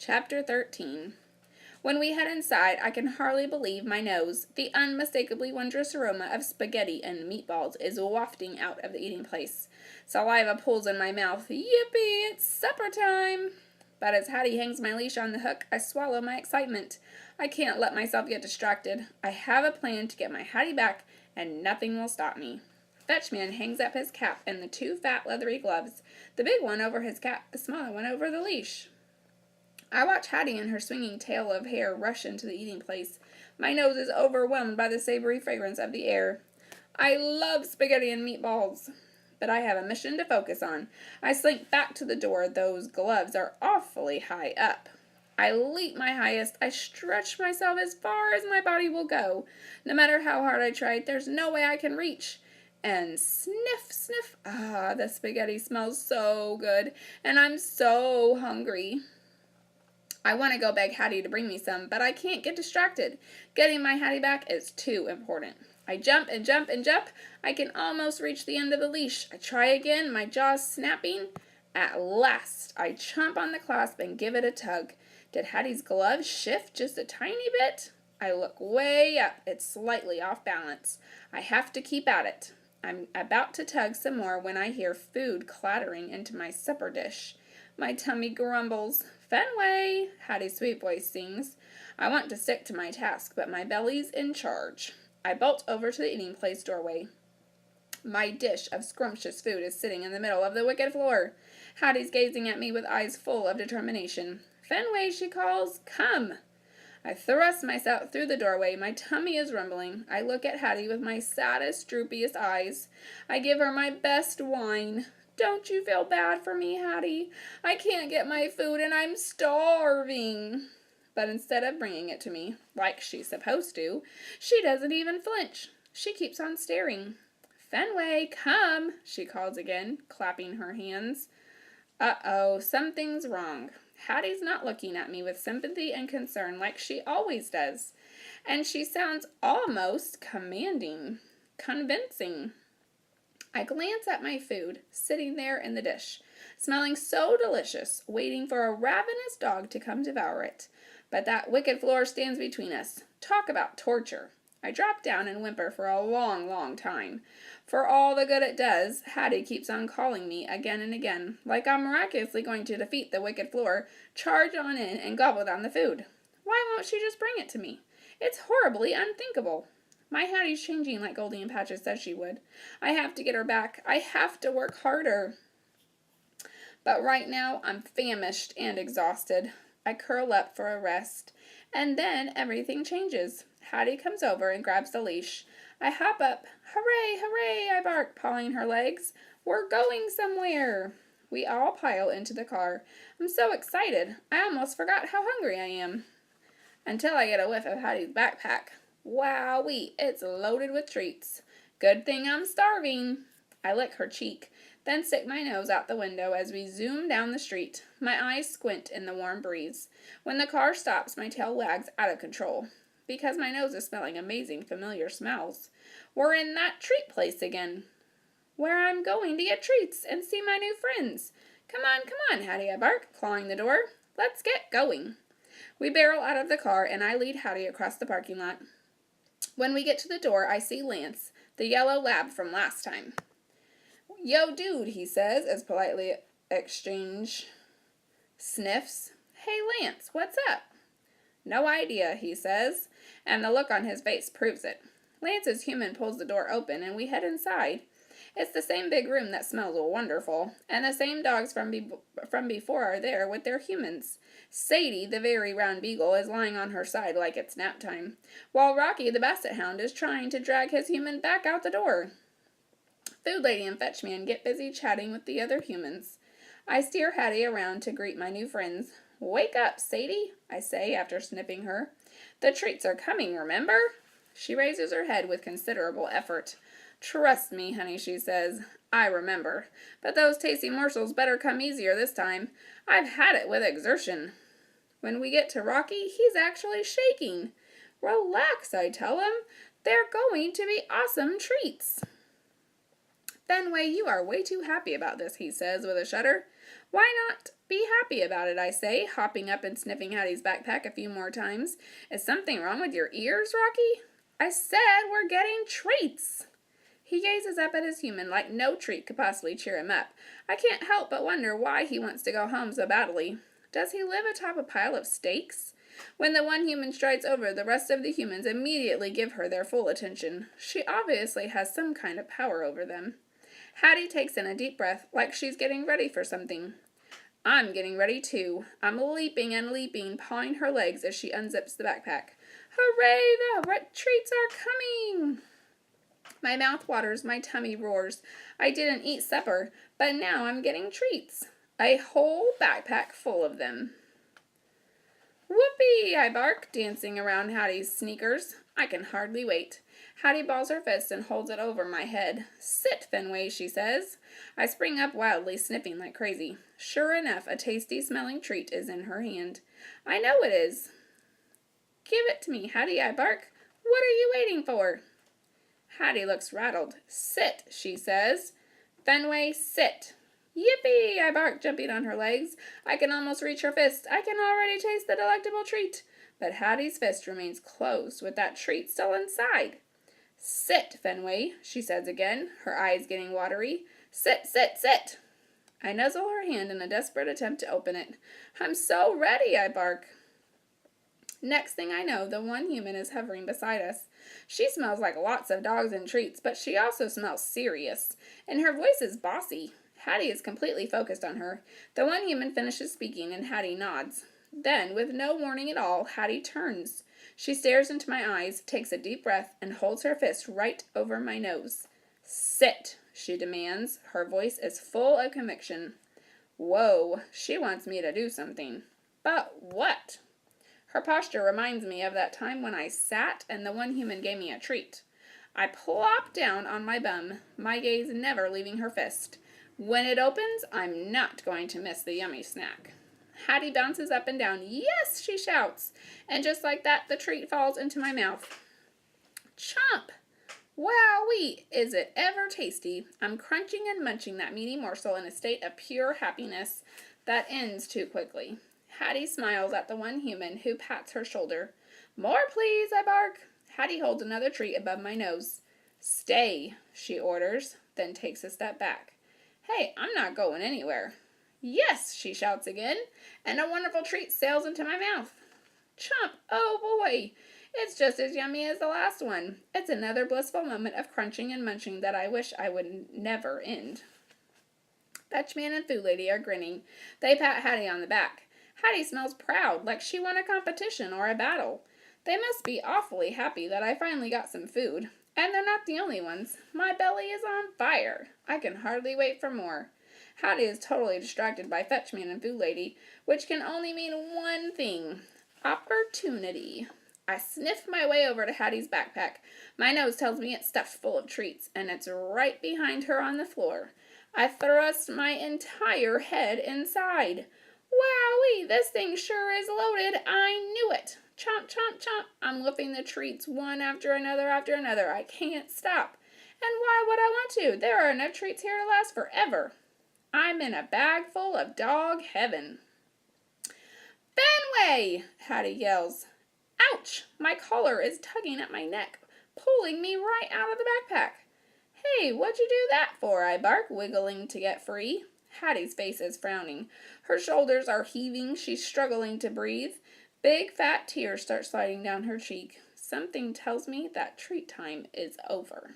Chapter 13. When we head inside, I can hardly believe my nose. The unmistakably wondrous aroma of spaghetti and meatballs is wafting out of the eating place. Saliva pools in my mouth. Yippee, it's supper time! But as Hattie hangs my leash on the hook, I swallow my excitement. I can't let myself get distracted. I have a plan to get my Hattie back, and nothing will stop me. Fetchman hangs up his cap and the two fat leathery gloves, the big one over his cap, the smaller one over the leash. I watch Hattie and her swinging tail of hair rush into the eating place. My nose is overwhelmed by the savory fragrance of the air. I love spaghetti and meatballs, but I have a mission to focus on. I slink back to the door. Those gloves are awfully high up. I leap my highest. I stretch myself as far as my body will go. No matter how hard I try, there's no way I can reach. And sniff, sniff. Ah, the spaghetti smells so good, and I'm so hungry. I want to go beg Hattie to bring me some, but I can't get distracted. Getting my Hattie back is too important. I jump and jump and jump. I can almost reach the end of the leash. I try again, my jaws snapping. At last, I chomp on the clasp and give it a tug. Did Hattie's glove shift just a tiny bit? I look way up. It's slightly off balance. I have to keep at it. I'm about to tug some more when I hear food clattering into my supper dish. My tummy grumbles. Fenway, Hattie's sweet voice sings. I want to stick to my task, but my belly's in charge. I bolt over to the eating place doorway. My dish of scrumptious food is sitting in the middle of the wicket floor. Hattie's gazing at me with eyes full of determination. Fenway, she calls, come. I thrust myself through the doorway. My tummy is rumbling. I look at Hattie with my saddest, droopiest eyes. I give her my best wine. Don't you feel bad for me, Hattie? I can't get my food and I'm starving. But instead of bringing it to me, like she's supposed to, she doesn't even flinch. She keeps on staring. Fenway, come, she calls again, clapping her hands. Uh-oh, something's wrong. Hattie's not looking at me with sympathy and concern like she always does. And she sounds almost commanding, convincing. I glance at my food, sitting there in the dish, smelling so delicious, waiting for a ravenous dog to come devour it. But that wicked floor stands between us. Talk about torture. I drop down and whimper for a long, long time. For all the good it does, Hattie keeps on calling me again and again, like I'm miraculously going to defeat the wicked floor, charge on in, and gobble down the food. Why won't she just bring it to me? It's horribly unthinkable. My Hattie's changing like Goldie and Patches said she would. I have to get her back. I have to work harder. But right now, I'm famished and exhausted. I curl up for a rest. And then everything changes. Hattie comes over and grabs the leash. I hop up. Hooray, hooray, I bark, pawing her legs. We're going somewhere. We all pile into the car. I'm so excited. I almost forgot how hungry I am. Until I get a whiff of Hattie's backpack. Wowee, it's loaded with treats. Good thing I'm starving. I lick her cheek, then stick my nose out the window as we zoom down the street. My eyes squint in the warm breeze. When the car stops, my tail wags out of control, because my nose is smelling amazing familiar smells. We're in that treat place again, where I'm going to get treats and see my new friends. Come on, Hattie, I bark, clawing the door. Let's get going. We barrel out of the car, and I lead Hattie across the parking lot. When we get to the door, I see Lance, the yellow lab from last time. Yo, dude, he says, as politely exchange sniffs. Hey, Lance, what's up? No idea, he says, and the look on his face proves it. Lance's human pulls the door open, and we head inside. It's the same big room that smells wonderful, and the same dogs from before are there with their humans. Sadie, the very round beagle, is lying on her side like it's nap time, while Rocky, the basset hound, is trying to drag his human back out the door. Food Lady and Fetchman get busy chatting with the other humans. I steer Hattie around to greet my new friends. Wake up, Sadie, I say after snipping her. The treats are coming, remember? She raises her head with considerable effort. Trust me, honey, she says. I remember. But those tasty morsels better come easier this time. I've had it with exertion. When we get to Rocky, he's actually shaking. Relax, I tell him. They're going to be awesome treats. Fenway, you are way too happy about this, he says with a shudder. Why not Be happy about it, I say, hopping up and sniffing Hattie's backpack a few more times. Is something wrong with your ears, Rocky? I said we're getting treats. He gazes up at his human like no treat could possibly cheer him up. I can't help but wonder why he wants to go home so badly. Does he live atop a pile of steaks? When the one human strides over, the rest of the humans immediately give her their full attention. She obviously has some kind of power over them. Hattie takes in a deep breath, like she's getting ready for something. I'm getting ready too. I'm leaping and leaping, pawing her legs as she unzips the backpack. Hooray, the treats are coming! My mouth waters, my tummy roars. I didn't eat supper, but now I'm getting treats. A whole backpack full of them. Whoopee, I bark, dancing around Hattie's sneakers. I can hardly wait. Hattie balls her fist and holds it over my head. Sit, Fenway, she says. I spring up wildly, sniffing like crazy. Sure enough, a tasty-smelling treat is in her hand. I know it is. Give it to me, Hattie, I bark. What are you waiting for? Hattie looks rattled. Sit, she says. Fenway, sit. Yippee, I bark, jumping on her legs. I can almost reach her fist. I can already taste the delectable treat. But Hattie's fist remains closed, with that treat still inside. Sit, Fenway, she says again, her eyes getting watery. Sit, sit, sit. I nuzzle her hand in a desperate attempt to open it. I'm so ready, I bark. Next thing I know, the one human is hovering beside us. She smells like lots of dogs and treats, but she also smells serious, and her voice is bossy. Hattie is completely focused on her. The one human finishes speaking, and Hattie nods. Then, with no warning at all, Hattie turns. She stares into my eyes, takes a deep breath, and holds her fist right over my nose. Sit, she demands. Her voice is full of conviction. Whoa, she wants me to do something. But what? Her posture reminds me of that time when I sat and the one human gave me a treat. I plop down on my bum, my gaze never leaving her fist. When it opens, I'm not going to miss the yummy snack. Hattie bounces up and down. Yes, she shouts. And just like that, the treat falls into my mouth. Chomp! Wowee! Is it ever tasty? I'm crunching and munching that meaty morsel in a state of pure happiness that ends too quickly. Hattie smiles at the one human who pats her shoulder. More, please, I bark. Hattie holds another treat above my nose. Stay, she orders, then takes a step back. Hey, I'm not going anywhere. Yes, she shouts again, and a wonderful treat sails into my mouth. Chomp, oh boy, it's just as yummy as the last one. It's another blissful moment of crunching and munching that I wish I would never end. Fetchman and Food Lady are grinning. They pat Hattie on the back. Hattie smells proud, like she won a competition or a battle. They must be awfully happy that I finally got some food. And they're not the only ones. My belly is on fire. I can hardly wait for more. Hattie is totally distracted by Fetchman and Food Lady, which can only mean one thing. Opportunity. I sniff my way over to Hattie's backpack. My nose tells me it's stuffed full of treats, and it's right behind her on the floor. I thrust my entire head inside. Wowee, this thing sure is loaded. I knew it. Chomp, chomp, chomp. I'm whipping the treats one after another after another. I can't stop. And why would I want to? There are enough treats here to last forever. I'm in a bag full of dog heaven. Fenway! Hattie yells. Ouch! My collar is tugging at my neck, pulling me right out of the backpack. Hey, what'd you do that for? I bark, wiggling to get free. Hattie's face is frowning. Her shoulders are heaving. She's struggling to breathe. Big fat tears start sliding down her cheek. Something tells me that treat time is over.